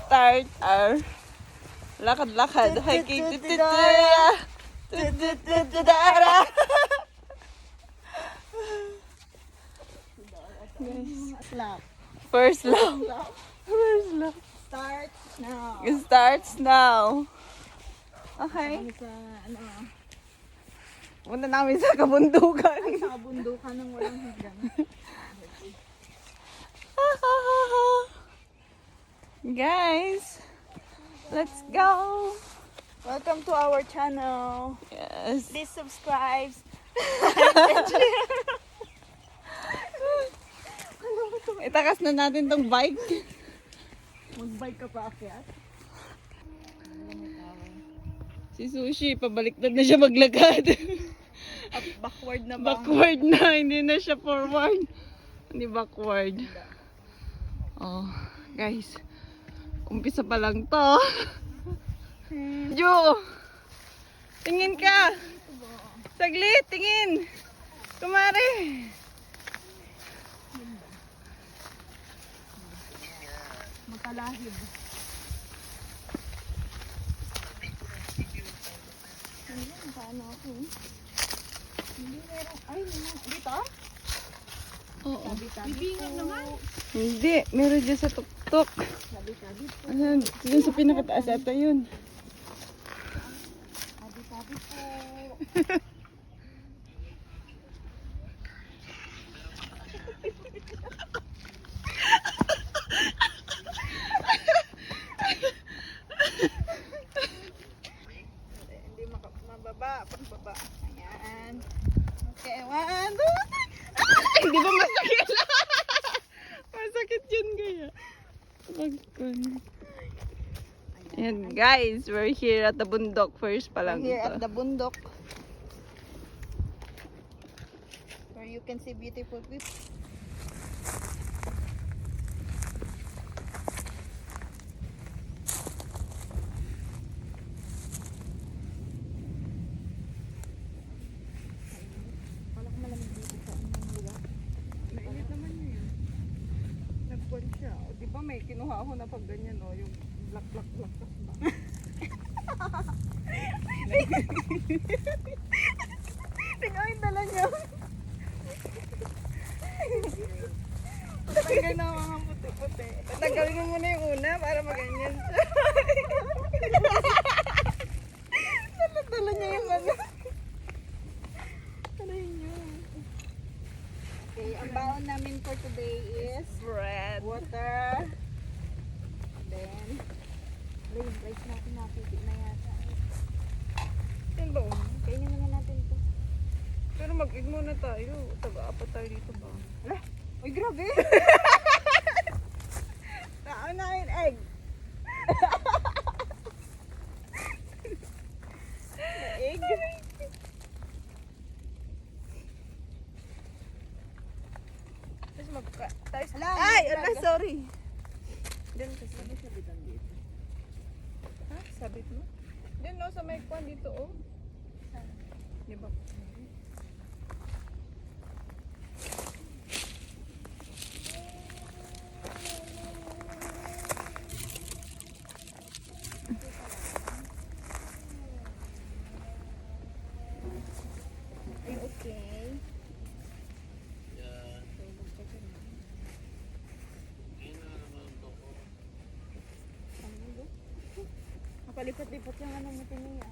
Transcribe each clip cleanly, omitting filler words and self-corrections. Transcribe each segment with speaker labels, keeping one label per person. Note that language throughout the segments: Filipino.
Speaker 1: start our lakad-lakad hiking.
Speaker 2: Lap.
Speaker 1: First lap. First lap.
Speaker 2: Start now.
Speaker 1: It starts now. Okay.
Speaker 2: Kami sa, ano,
Speaker 1: Punta namin sa kabundukan.
Speaker 2: sa kabundukan ng walang hanggan.
Speaker 1: Guys, let's go.
Speaker 2: Welcome to our channel.
Speaker 1: Yes.
Speaker 2: Please subscribe.
Speaker 1: Itakas na natin tong bike.
Speaker 2: Mag-bike ka pa akyat.
Speaker 1: Si Sushi, pabaliktad na siya maglakad.
Speaker 2: At backward na ba?
Speaker 1: Backward na, hindi na siya forward. Hindi backward. Oh, guys. Umpisa pa lang to. Jo! Tingin ka! Saglit, tingin! Kumare!
Speaker 2: Magkalahib. Ayun, paano ako? Hindi meron. Ay, dito?
Speaker 1: Oo.
Speaker 2: Tabi-tabi. Bibingan naman.
Speaker 1: Hindi, meron dyan sa tuktok.
Speaker 2: Tabi-tabi po.
Speaker 1: Ayan, dyan sa pinakataas ata yun.
Speaker 2: Tabi-tabi po. Hindi mababa. Pagbaba. Ayan. Okay, 1, 2, 3.
Speaker 1: Ay, di ba masakit? Masakit yun kaya. Magkon. Ayan guys, we're here at the bundok first pa lang
Speaker 2: Here
Speaker 1: ito.
Speaker 2: at the bundok. Where you can see beautiful views. Wala ko malamig dito sa anong lugar.
Speaker 1: Mainit naman yun. Nagkon siya. O, di ba may kinuha ako na pag ganyan, no? Yung black ba?
Speaker 2: Tingnan yung dala niya.
Speaker 1: Tatanggal na ang mga puti-puti. Tatanggalin mo muna yung una para maganyan siya.
Speaker 2: Dala niya yung ano. Aray niyo. Okay, ang baon namin for today is
Speaker 1: Bread.
Speaker 2: water. Then, yung rice natin napipi na yata.
Speaker 1: Yan ba?
Speaker 2: Kainin naman natin ito.
Speaker 1: Pero mag-egg muna tayo. Taga-apat tayo dito ba?
Speaker 2: Ala, uy grabe.
Speaker 1: Naunahin egg.
Speaker 2: Egg.
Speaker 1: Tapos tayo sa...
Speaker 2: Ala,
Speaker 1: Ay!
Speaker 2: grabe.
Speaker 1: Ala, sorry. Diyan kasi. Sabitan dito. Ha? Sabit mo? Diyan no, sa may kwan dito oh. Di ba?
Speaker 2: Ay, okay. Napalipat-lipat yung ano mo tiniya.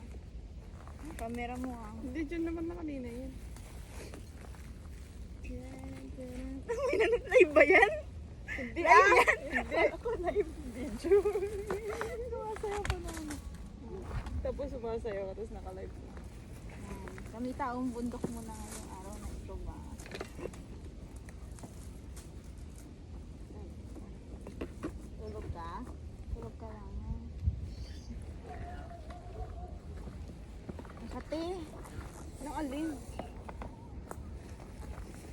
Speaker 2: Camera mo ah.
Speaker 1: Hindi, dyan naman na kanina yun.
Speaker 2: May live ba yan?
Speaker 1: Hindi
Speaker 2: Live
Speaker 1: ah!
Speaker 2: yan?
Speaker 1: Hindi.
Speaker 2: Ako live video. Sumasayaw pa naman.
Speaker 1: Tapos sumasayaw ka, tapos naka-live na.
Speaker 2: Kami taong bundok muna ngayong araw na ito ba? Tulog ka? Tulog ka lang. Makati.
Speaker 1: Anong alin?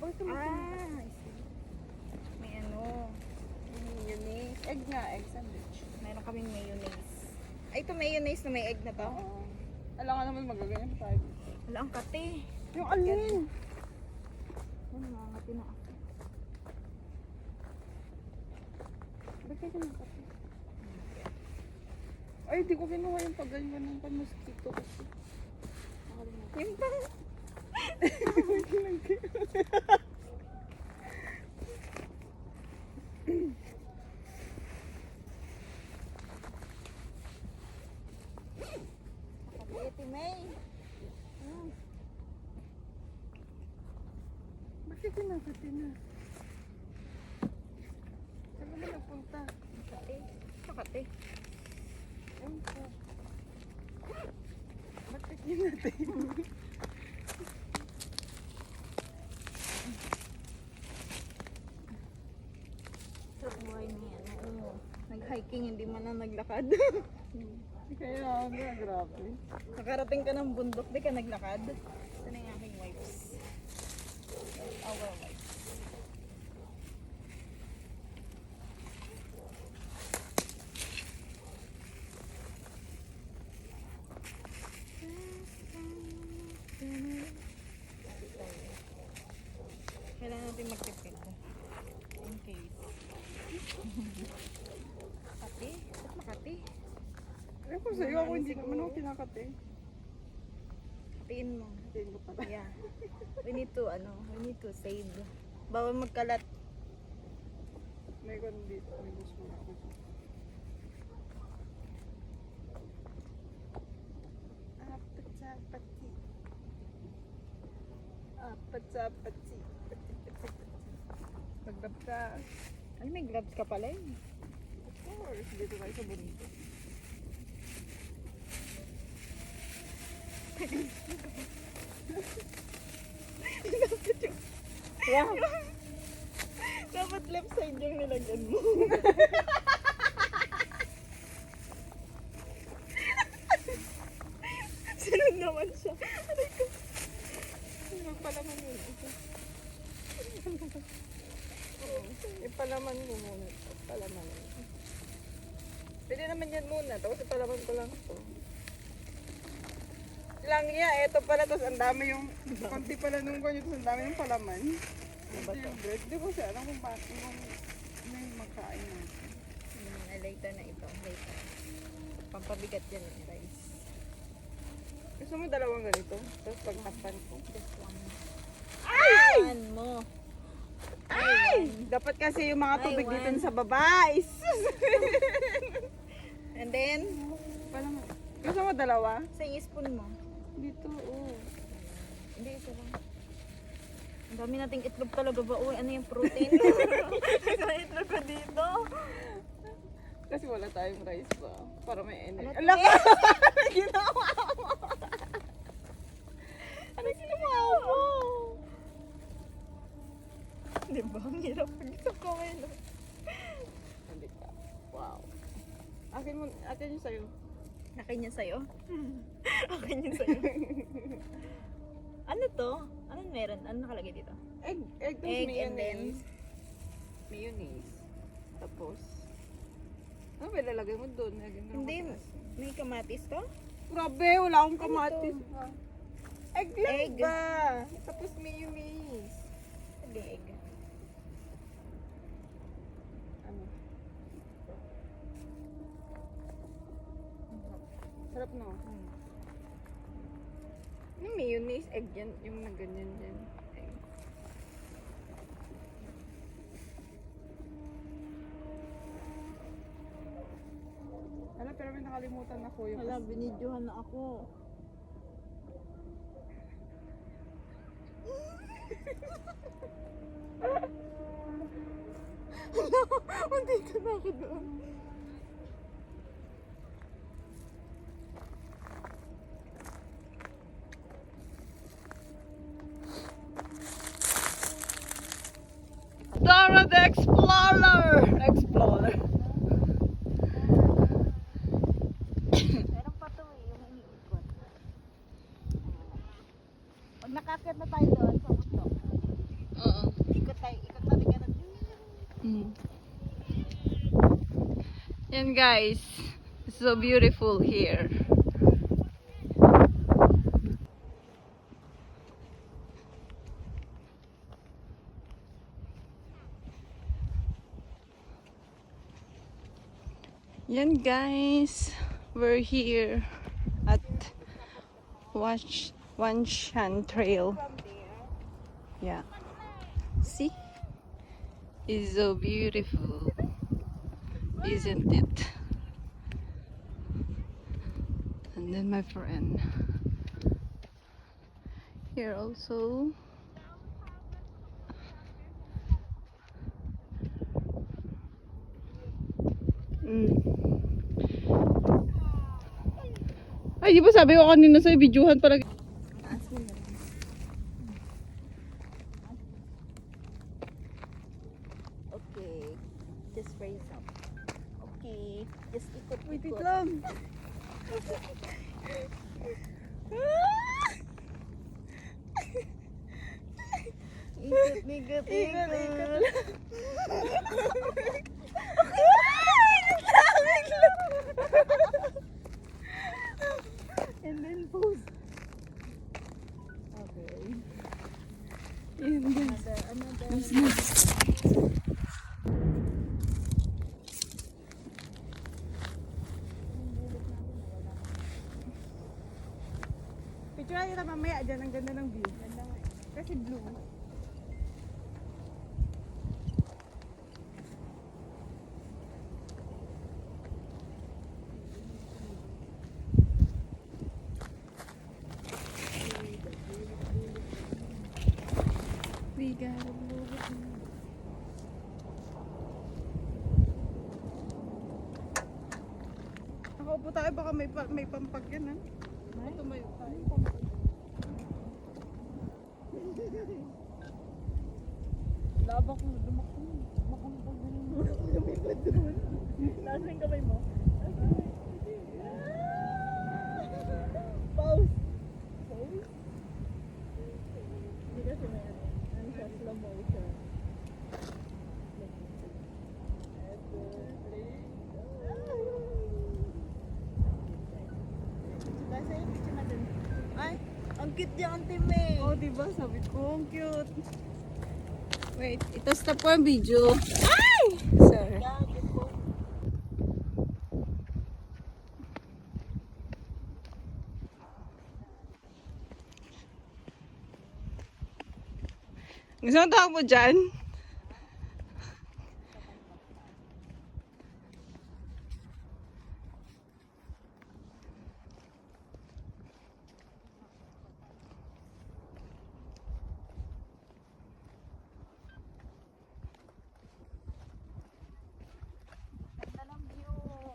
Speaker 1: Oh, ito mo.
Speaker 2: Ah, may ano.
Speaker 1: Mayonnaise. Egg nga, egg sandwich.
Speaker 2: Meron kaming mayonnaise. Ay, ito mayonnaise na may egg na to?
Speaker 1: Oo. Alam ka naman magaganyan tayo.
Speaker 2: Wala ang kati.
Speaker 1: Yung alin?
Speaker 2: Ano, nakangati na ako.
Speaker 1: Bakit ka nakapit?
Speaker 2: Ay, di ko kinuha yung pagganyan ng pan-mosquito kasi. Yung pang... Ate May. Bakit kinakati na? Saan ka ba nagpunta? Makati. Makati. Ewan ko. Bakit kinakati? Sarap buhay niya. Nag-hiking, hindi man na naglakad. Kaya nga, grabe. Nakarating ka ng bundok, di ka naglakad. Ito na yung aking wipes. Our wipes. Kailangan natin magtipid. In case. Makati? Ba't Makati?
Speaker 3: Eh kung sa'yo ako, hindi naman ako kinakate.
Speaker 2: Katiin mo.
Speaker 3: Katiin ko pala.
Speaker 2: Yeah. We need to save. Bawal magkalat.
Speaker 3: May kon dito, may gusto ako. Apat sa pati. Apat sa pati. Magdab ka.
Speaker 2: Ano, may gloves ka pala eh.
Speaker 3: Of course, dito tayo sa bundok.
Speaker 2: Wow. Dapat left side yung nilagyan mo. Sunod naman siya. Aray ko.
Speaker 3: Magpalaman yun. Ipalaman mo muna. Palaman. Pwede naman yan muna. Tapos ipalaman ko lang ito. Lang ya, eto pala. Tapos ang dami yung konti pala nung ganyan. Tapos ang dami yung palaman. Ito yung bread. Di ko siya alam kung bakit yung may magkain natin.
Speaker 2: Later na ito. Later. Pampabigat yan yung rice.
Speaker 3: Gusto mo dalawang ganito? Tapos pagtapan ko.
Speaker 2: Just one. Ay! One mo.
Speaker 3: Ay! Dapat kasi yung mga
Speaker 2: Ay,
Speaker 3: tubig dito
Speaker 2: one.
Speaker 3: sa baba. Isus!
Speaker 2: And then,
Speaker 3: Palaman. Gusto mo dalawa?
Speaker 2: sa spoon mo.
Speaker 3: Dito, oh.
Speaker 2: Hindi, isa lang. Ang dami nating itlog talaga ba? Uy, ano yung protein? May itlog ko dito.
Speaker 3: Kasi wala tayong rice pa. Para may energy.
Speaker 2: Ala,
Speaker 3: Ala ka! Ginawa mo!
Speaker 2: Ano ginawa mo? Di ba? Ang hirap pag-isap ko ngayon.
Speaker 3: Hindi ka. Wow. Akin yung sa'yo.
Speaker 2: Akin yan sa'yo? Akin yan sa'yo. Ano to? Anong meron? Ano nakalagay dito?
Speaker 3: Egg tapos
Speaker 2: Egg and then?
Speaker 3: Mayonnaise. Tapos, ano ba ilalagay mo doon?
Speaker 2: Hindi, may kamatis to?
Speaker 3: Grabe, wala akong kamatis.
Speaker 2: Ano
Speaker 3: Egg lang
Speaker 2: Egg.
Speaker 3: ba? Tapos mayonnaise.
Speaker 2: Sige, egg.
Speaker 3: Ano? Sarap no? Yung mayonnaise, egg yan. Yung nagganyan dyan. Egg. Hala, pero may nakalimutan ako yung...
Speaker 2: Hala, binidyohan na ako. Hala, hindi ka na ako doon.
Speaker 1: Dora the Explorer! Explorer.
Speaker 2: Meron pa to eh, yung iniikot. Pag nakakit na tayo doon sa bundok,
Speaker 1: Oo.
Speaker 2: ikot natin ganun.
Speaker 1: Mm. Yan guys. It's so beautiful here. Yan guys. We're here at Wanshan Trail. Yeah. See? It's so beautiful. Isn't it? And then my friend. Here also. Ay, di ba sabi ko kanina sa videohan pala.
Speaker 2: Okay. Just raise up. Okay. Just ikot.
Speaker 3: Wait lang.
Speaker 2: Ikot. And then pose. Okay. Another.
Speaker 3: Picture natin na mamaya dyan. Ang ganda ng view. Kasi blue.
Speaker 1: We gotta move it.
Speaker 3: Nakaupo tayo. Baka may pampag yan ha. Tumayo tayo. Labak mo. Lumakbo. Makampag na yun. Lumipad doon. Nasaan yung kamay mo? Pause. Pause? Hindi kasi may ano siya, slow motion.
Speaker 2: Ay, ang cute niya ang team eh.
Speaker 3: Oh, diba? Sabi ko, ang cute.
Speaker 1: Wait, ito stop po ang video. Ay! Sorry. Gusto mo tawag mo dyan?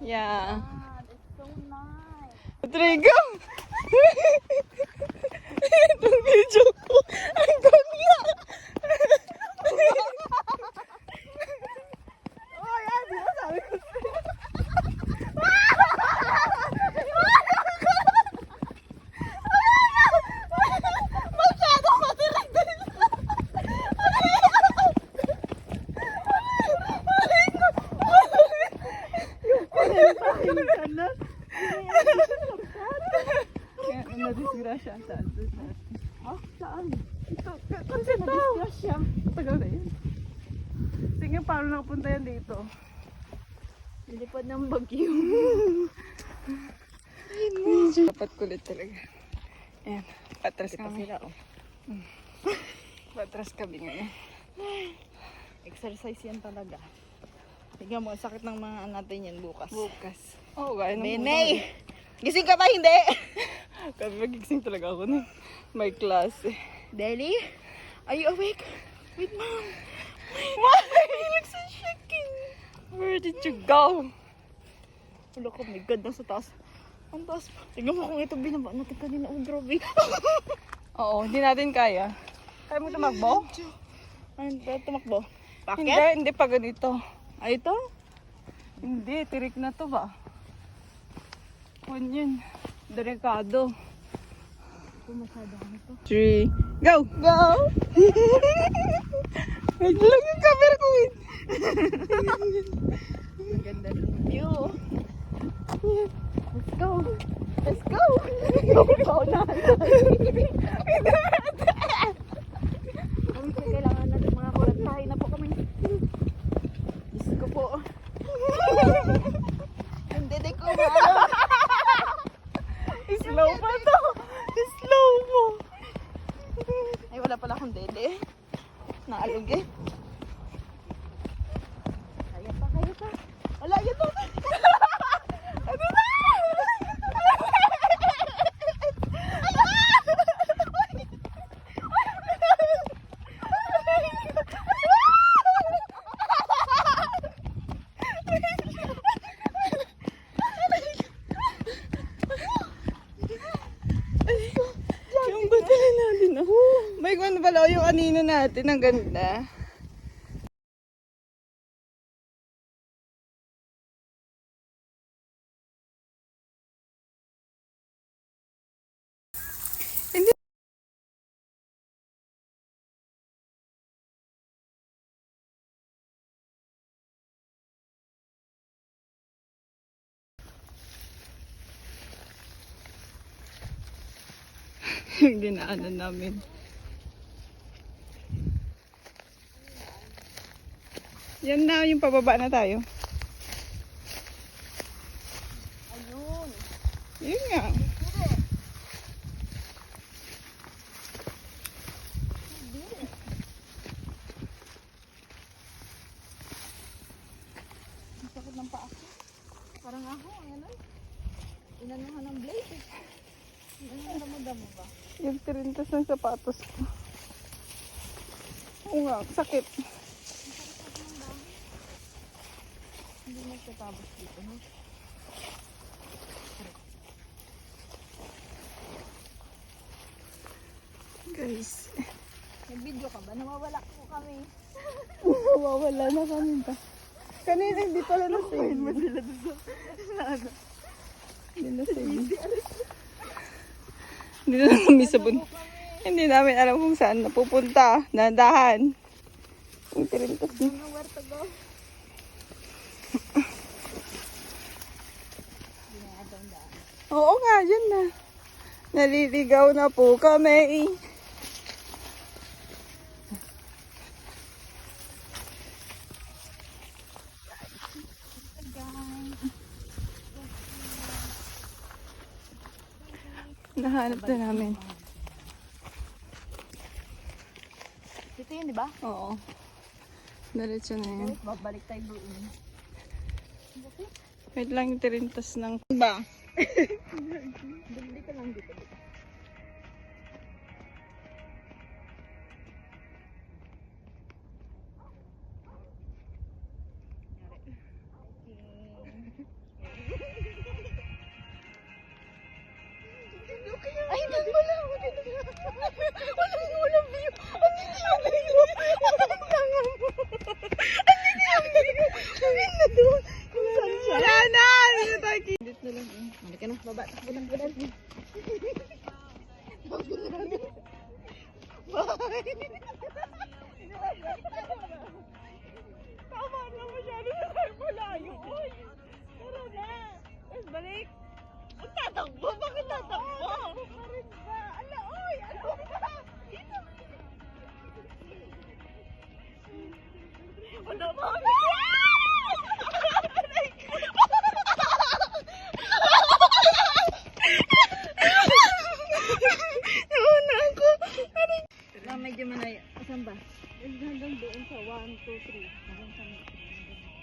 Speaker 1: Yeah.
Speaker 2: Ah, that's so nice.
Speaker 1: Trigo! Itong video ko. Ang ganda!
Speaker 3: Oh, yan. Di ba sabi ko
Speaker 1: Masyado matilig din!
Speaker 3: Kaya na-disgrasya saan?
Speaker 2: Saan?
Speaker 3: Ito. Kasi na-disgrasya. Tagal na yun. Sige, paano nakapunta yan dito?
Speaker 2: Lilipad ng bagyo.
Speaker 1: Dapat kulit talaga. Ayan, patras kami.
Speaker 2: oh.
Speaker 1: Patras kami ngayon.
Speaker 2: Exercise yan talaga. Tignan mo, ang sakit ng mga natin yan bukas.
Speaker 1: Bukas. Oo, gaya ng
Speaker 2: Nenay! Gising ka ba? Hindi!
Speaker 1: Kami magigising talaga ako na may klase.
Speaker 2: Deli? Are you awake? Wait, mom.
Speaker 1: Why? You look so shaking. Where did you go?
Speaker 2: Wala ko, my God, nasa taas. Ang taas. Tignan mo kung ito binaba natin kanina. Oh, grabe.
Speaker 1: Oo, hindi natin kaya. Kaya mo tumakbo?
Speaker 2: Ay, tumakbo.
Speaker 1: Hindi,
Speaker 2: Bakit?
Speaker 1: hindi pa ganito.
Speaker 2: Ay, ito?
Speaker 1: Hindi, tirik na to ba? Kung yun, delikado.
Speaker 2: Masyado ka na to.
Speaker 1: 3, go! Go! Wait lang yung camera ko, wait.
Speaker 2: Ang ganda ng view.
Speaker 1: Let's go!
Speaker 2: Let's go! Ikaw na. Kami kailangan natin mga kurantahin na po kami. Diyos ko po. Hindi ko maano.
Speaker 1: Slow mo.
Speaker 2: Ay, wala pala akong dede. Naalog eh. Kaya pa. Wala, yun to.
Speaker 1: Ano na? Yung batala natin, oh. May ano pala, yung anino natin, ang ganda. Hindi. Yung dinaanan namin. Yan na, yung pababa na tayo.
Speaker 2: Ayun.
Speaker 1: Yun nga.
Speaker 2: Ang sakit ng paa ko. Parang ako, ayan ay. Inanuhan ng blade eh. Ano damo ba?
Speaker 1: Yung tirintas ng sapatos ko. Oo nga, sakit.
Speaker 2: Hindi na siya tabos dito. No?
Speaker 1: Guys,
Speaker 2: Nag-video ka ba? Nawawala ko kami.
Speaker 1: mawawala na kami ba? Kanina hindi pala na-save. Hindi na-save. Hindi na lang kami sa bundok. Hindi namin alam kung saan napupunta. Nandahan. Yung tirintas na.
Speaker 2: Where to go?
Speaker 1: Oo nga, yun na. Naliligaw na po kami. Nahanap na namin.
Speaker 2: Dito yun, di ba?
Speaker 1: Oo. Diretso na yun.
Speaker 2: Babalik tayo doon.
Speaker 1: Wait lang yung tirintas ng... Ba?
Speaker 2: Dito lang dito. Ay, hindi mo lang. Walang view. Ang hindi yung view. Ang tanga mo. Ang hindi yung view. Ang ganda doon.
Speaker 1: Wala na! Hindi na tayo
Speaker 2: Dito na lang. Halika na. Baba. Takbo ng bulan.
Speaker 1: Tama na, masyado na tayo malayo. Uy! Tara na! Mas balik! Ang tatakbo? Bakit tatakbo? Pa rin ba? Ala, uy! Ano ba? Dito! Ano ba? Nauna ako.
Speaker 2: Medyo manay. Asan ba?
Speaker 1: Hanggang doon sa 1, 2, 3.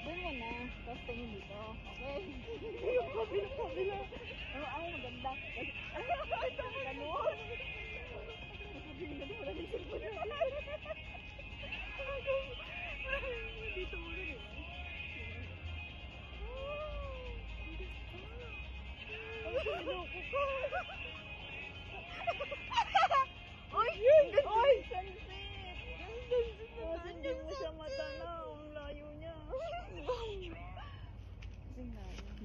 Speaker 2: Doon mo na. Tapos tingin dito. Okay?
Speaker 1: Yung kabila.
Speaker 2: Oo, ay, maganda.
Speaker 1: Ganun. Dito mo rin.
Speaker 2: Uy! Uy! Sunset!
Speaker 1: Hindi mo siya matanaw. Ang layo niya.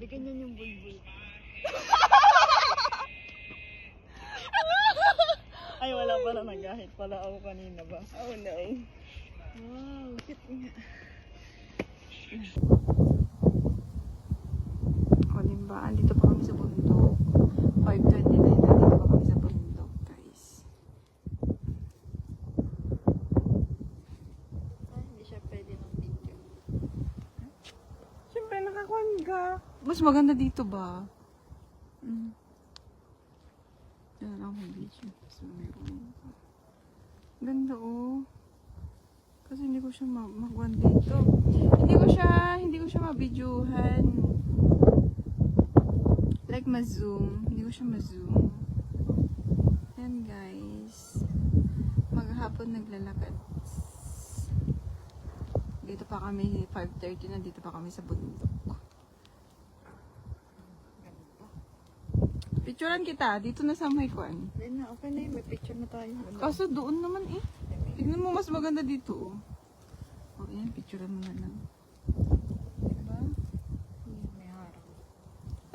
Speaker 2: Bigyan niyo yung bulbul.
Speaker 3: Ay, wala pala nagahit pala ako kanina ba?
Speaker 1: Oh no.
Speaker 3: Wow, cute nga.
Speaker 1: O diba, andito pa kami sa bundok. 5:29 na dito pa kami sa bundok, guys.
Speaker 2: Hindi siya pwede ng video.
Speaker 1: Siyempre, nakakuan ka. Mas maganda dito ba?
Speaker 3: Yan lang akong video. Ganda oh. Kasi hindi ko siya mag-one dito. Hindi ko siya ma-videohan. Like ma-zoom. Hindi ko siya ma-zoom. Yan guys. Maghapon naglalakad. Dito pa kami, 5:30 na dito pa kami sa bundok. Picturean kita, dito na sa may kwan.
Speaker 2: Hindi na, okay na yun. May picture na tayo.
Speaker 3: Kaso doon naman eh. Tignan mo mas maganda dito oh. Oh, yan, picturean mo na lang. Diba?
Speaker 2: May harap.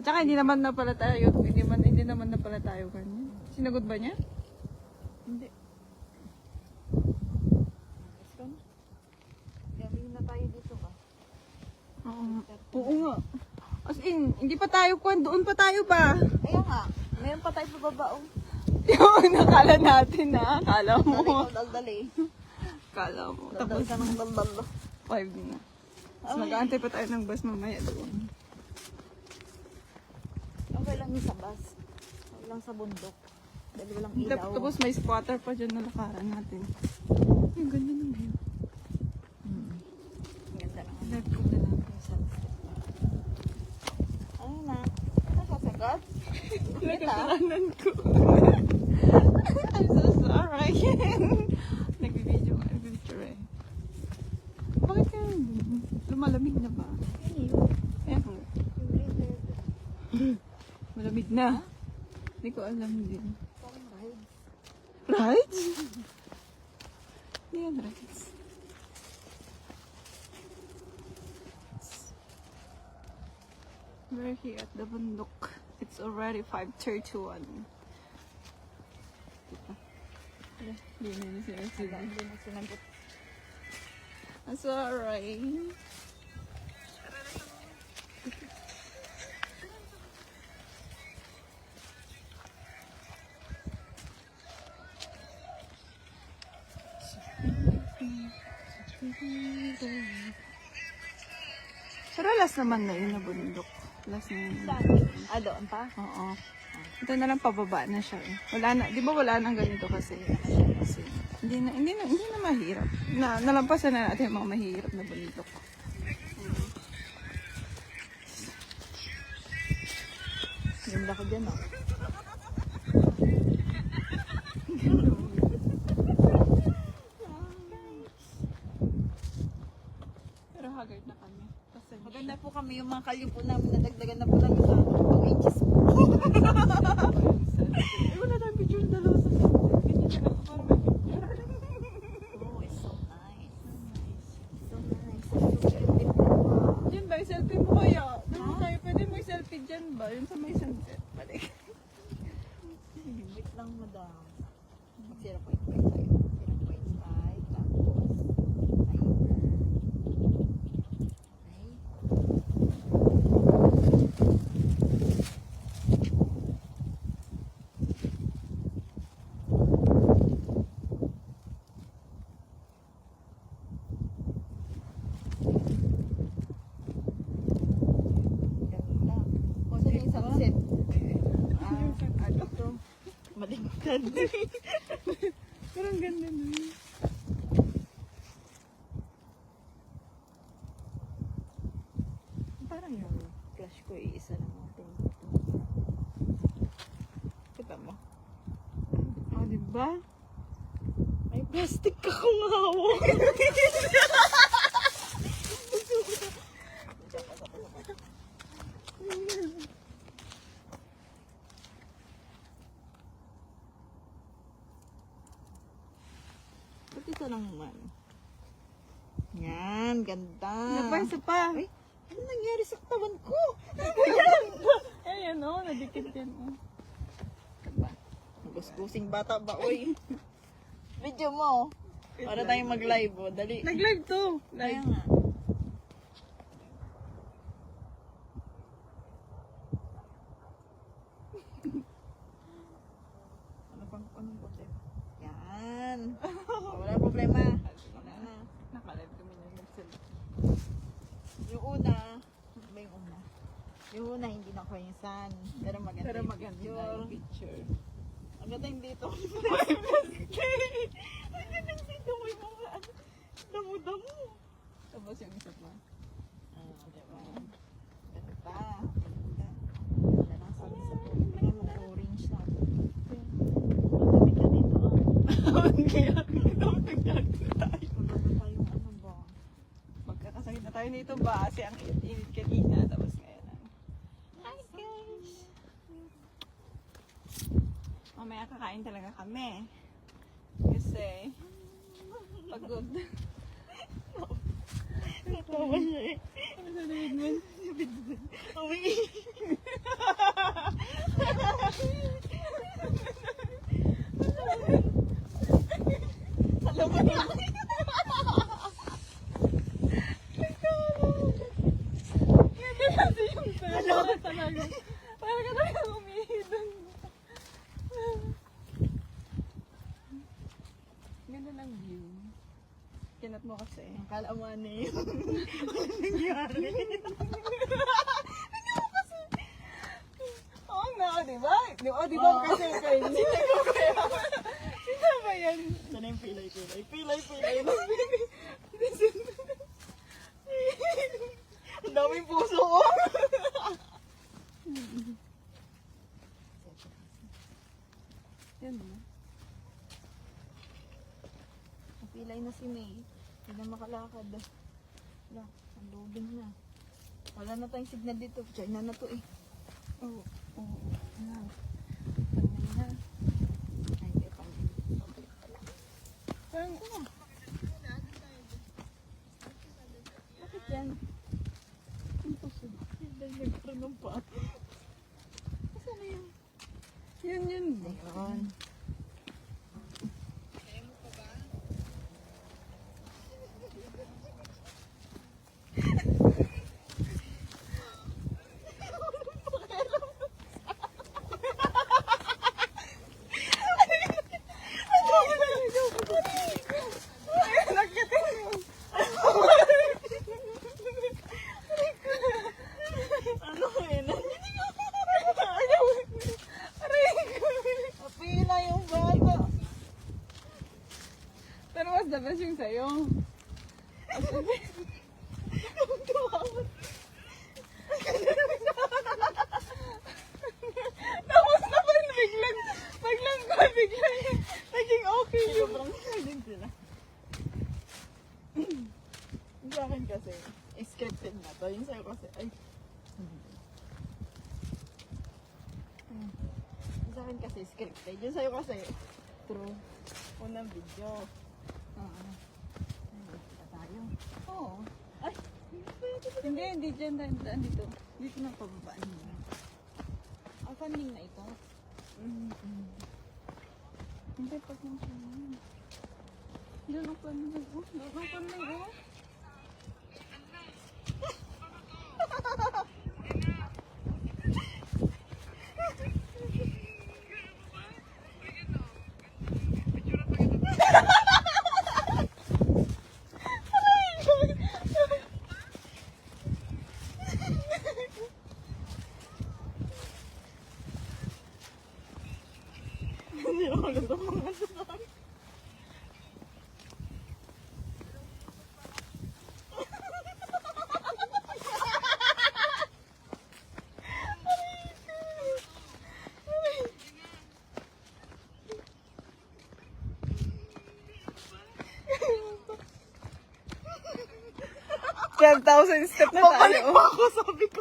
Speaker 3: At saka hindi naman na pala tayo, hindi naman na pala tayo kanya. Sinagot ba niya?
Speaker 2: Hindi. Let's go na. Galing na tayo dito ba?
Speaker 3: Oo nga. Oo nga. As in, hindi pa tayo kwan, doon pa tayo ba?
Speaker 2: Ayun nga. Mayroon pa tayo pababa.
Speaker 3: Yung nakala natin na, akala mo.
Speaker 2: Daldali.
Speaker 3: Akala mo.
Speaker 2: Daldal
Speaker 3: Tapos
Speaker 2: ka ng daldal.
Speaker 3: 5 na. Tapos mag-aantay pa tayo ng bus mamaya doon.
Speaker 2: Okay lang yung sa bus. Okay lang sa bundok. Dahil walang ilaw.
Speaker 3: Tapos may squatter pa dyan na lakaran natin. Yung ganyan ng view.
Speaker 2: Ganda lang.
Speaker 3: Left ko na lang.
Speaker 2: Yung sunset. Ano na? Nasasagot?
Speaker 3: Nagkakanan ko. I'm so sorry. Nagbibideo eh. Bakit ka lumalamig na ba? Eh, malamig na. Hindi ko alam din. Rides? Hindi yan rides. We're here at the bundok. It's already 5:31. Hindi na sinasabi.
Speaker 2: Hindi na sinagot.
Speaker 3: That's alright. Pero last naman na yun na bundok. Last na yun.
Speaker 2: Ah, doon pa?
Speaker 3: Oo. Ito na lang pababa na siya eh. Wala na, di ba wala nang ganito kasi? Kasi hindi na mahirap. Nalampasan na natin yung mga mahirap na bundok.
Speaker 2: Ganda ko dyan, oh.
Speaker 3: Pero haggard na kami. Kasi
Speaker 2: Maganda po kami yung mga kalyo po namin. Nadagdagan na po namin sa 2 inches po.
Speaker 3: wala tayong picture na dalawa sa ganyan na lang para may picture.
Speaker 2: Oh, it's so nice. So nice. So beautiful.
Speaker 3: Diyan ba, selfie mo kaya? Doon tayo, pwede mo selfie dyan ba? Yun sa may sunset. Balik.
Speaker 2: Wait lang, madam. Mag 0.5 tayo. 0.5. Tapos, timer. Okay. Ganda. O, saan yung sunset? Ito. Maligtad.
Speaker 3: Pero ang ganda nun.
Speaker 2: Parang yung flash ko iisa lang natin. Kita mo?
Speaker 3: Oh, diba?
Speaker 2: May plastic ka kung hawak. Ba't isa lang naman? Yan, ganda.
Speaker 3: Isa pa.
Speaker 2: Ay, ano nangyari sa katawan ko?
Speaker 3: Ayan o, nadikit yan o.
Speaker 2: Gusgusing bata ba, oy? Video mo. Para tayong mag-live, oh. Dali.
Speaker 3: Nag-live to.
Speaker 2: Kaya
Speaker 3: Live.
Speaker 2: nga. Ano pang puti? Yan. Wala problema. Wala na.
Speaker 3: Naka-live kami na nag-selfie.
Speaker 2: Yung una, ano ba yung una? Yung una, hindi na ko yung sun. Pero maganda
Speaker 3: Pero
Speaker 2: yung
Speaker 3: maganda
Speaker 2: picture.
Speaker 3: yung picture.
Speaker 2: time dito.
Speaker 1: Ang galing dito, may mga ano, damo-damo.
Speaker 2: Tapos yung isa pa.
Speaker 1: Diba?
Speaker 2: Ganun pa. Ganda. Ganda ng sunset. Tingnan mo na orange na.
Speaker 1: Madami ka dito, Kaya, nagdagdag tayo.
Speaker 2: Maganda tayong ano ba?
Speaker 1: Magkakasakit na tayo nito ba? Kasi ang init kanina, tapos ngayon. Hi guys! Mamaya kakain talaga kami. Kasi, pagod. Natawa niya eh. Ano na naman? Uwi. Alam mo na. Talaga. Parang ka talaga umihidon. Ganda ng view. Kinat mo kasi.
Speaker 2: Ang kalaman eh.
Speaker 1: Nangyari.
Speaker 2: Oo nga, di ba? Di ba kasi kayo?
Speaker 1: Sino ko kaya? Sino ba yan? Sana yung pilay-pilay. Pilay-pilay. Ang daming puso ko.
Speaker 2: Yan na. Napilay na si May. Hindi na makalakad. Wala, ang loading na. Wala na tayong signal dito. China na to eh.
Speaker 1: Oo. Oo.
Speaker 2: Ano? Pangay na. Ay, hindi pang.
Speaker 1: Parang,
Speaker 2: Bakit yan? Ang puso.
Speaker 1: nagkaroon ng pa.
Speaker 2: Saan na yan?
Speaker 1: Yun.
Speaker 2: Ayun.
Speaker 1: Ano yun?
Speaker 2: Napila yung bata.
Speaker 3: Pero mas the best yung sa'yo.
Speaker 1: Tapos naman biglang naging okay yung
Speaker 2: Sobrang din sila.
Speaker 1: Yung sa akin kasi, scripted na to. Yung sa'yo kasi, ay, yung sa akin kasi scripted. Yung sa'yo kasi,
Speaker 2: True.
Speaker 1: unang video.
Speaker 2: Oo. Ay, kita tayo.
Speaker 1: Oo.
Speaker 2: Ay, hindi dyan. Daan dito. Dito na pababaan mo. Ang funding na ito. Hindi, pag nang siya. Doon ang funding. Oh, doon ang funding. Oh.
Speaker 1: Hindi ako nagtatangan sa akin.
Speaker 3: $12,000 step na
Speaker 1: Babalik
Speaker 3: tayo.
Speaker 1: pa ako, sabi ko.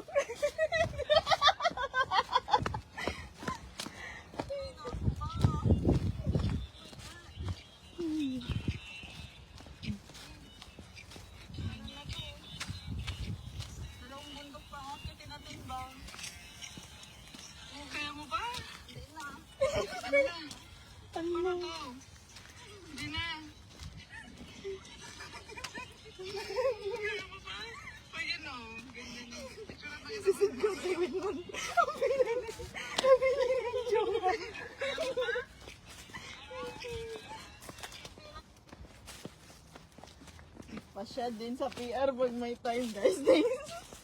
Speaker 1: Pasya din sa PR pag may time, guys.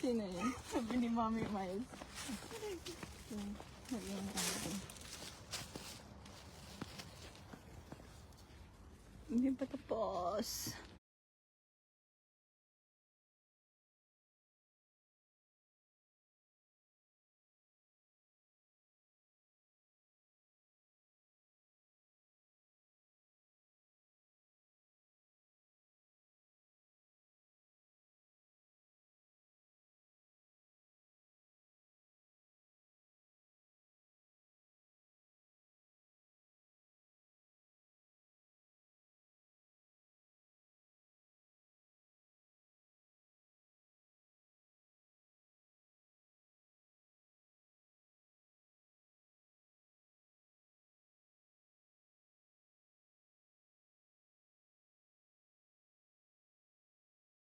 Speaker 2: Sino yun?
Speaker 1: Sabi ni Mami Miles.
Speaker 2: Hindi pa tapos.